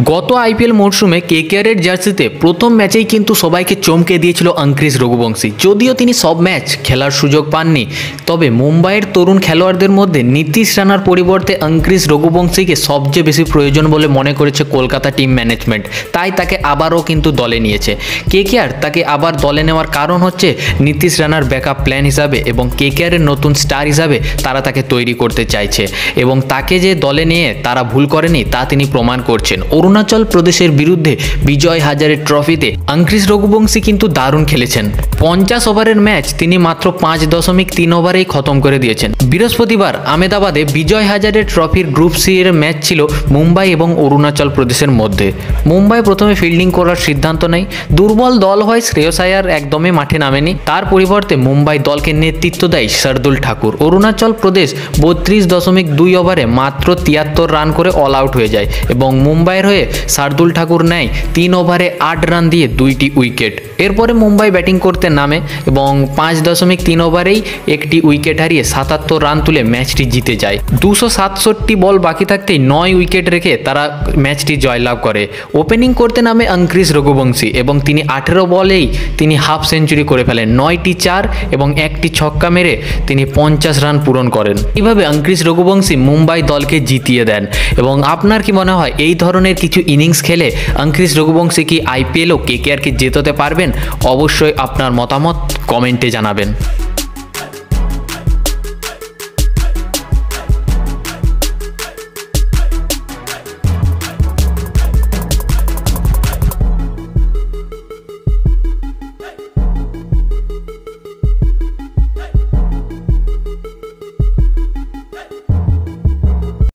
গত আইপিএল মরশুমে কেকেআরের জার্সিতে প্রথম ম্যাচেই কিন্তু সবাইকে চমকে দিয়েছিল অঙ্ক্রিস রঘুবংশী। যদিও তিনি সব ম্যাচ খেলার সুযোগ পাননি, তবে মুম্বাইয়ের তরুণ খেলোয়াড়দের মধ্যে নীতিশ রানার পরিবর্তে অঙ্ক্রিস রঘুবংশীকে সবচেয়ে বেশি প্রয়োজন বলে মনে করেছে কলকাতা টিম ম্যানেজমেন্ট। তাই তাকে আবারও কিন্তু দলে নিয়েছে কেকেআর। তাকে আবার দলে নেওয়ার কারণ হচ্ছে নীতিশ রানার ব্যাকআপ প্ল্যান হিসাবে এবং কেকেআরের নতুন স্টার হিসাবে তারা তাকে তৈরি করতে চাইছে, এবং তাকে যে দলে নিয়ে তারা ভুল করেনি তা তিনি প্রমাণ করছেন। অরুণাচল প্রদেশের বিরুদ্ধে বিজয় হাজারে ট্রফিতে অঙ্ক্রিস রঘুবংশী কিন্তু দারুণ খেলেছেন। 50 ওভারের ম্যাচ তিনি মাত্র 5.3 ওভারেই খতম করে দিয়েছেন। বৃহস্পতিবার আহমেদাবাদে বিজয় হাজারে ট্রফির গ্রুপ সি এর ম্যাচ ছিল মুম্বাই এবং অরুণাচল প্রদেশের মধ্যে। মুম্বাই প্রথমে ফিল্ডিং করার সিদ্ধান্ত নেয়। দুর্বল দল হয় শ্রেয়স আয়ার একদমই মাঠে নামেনি, তার পরিবর্তে মুম্বাই দলকে নেতৃত্ব দেয় শার্দুল ঠাকুর। অরুণাচল প্রদেশ 32.2 ওভারে মাত্র 73 রান করে অল আউট হয়ে যায় এবং মুম্বাইয়ের হয়ে শার্দুল ঠাকুর নেয় 3 ওভারে 8 রান দিয়ে 2টি উইকেট। এরপরে মুম্বাই ব্যাটিং করতে নামে এবং 5.3 ওভারেই একটি উইকেট হারিয়ে 77 রান তুলে ম্যাচটি জিতে যায়। 267 বল বাকি থাকতেই 9 উইকেট রেখে তারা ম্যাচটি জয়লাভ করে। ওপেনিং করতে নামে অঙ্ক্রিস রঘুবংশী এবং তিনি 18 বলেই তিনি হাফ সেঞ্চুরি করে ফেলেন। 9টি 4 এবং 1টি ছক্কা মেরে তিনি 50 রান পূরণ করেন। এইভাবে অঙ্ক্রিস রঘুবংশী মুম্বাই দলকে জিতিয়ে দেন। এবং আপনার কি মনে হয় এই ধরনের কিছু ইনিংস খেলে অঙ্ক্রিস রঘুবংশী কি আইপিএলও কেকেআরকে জেতাতে পারবেন? অবশ্যই আপনার মতামত কমেন্টে জানাবেন।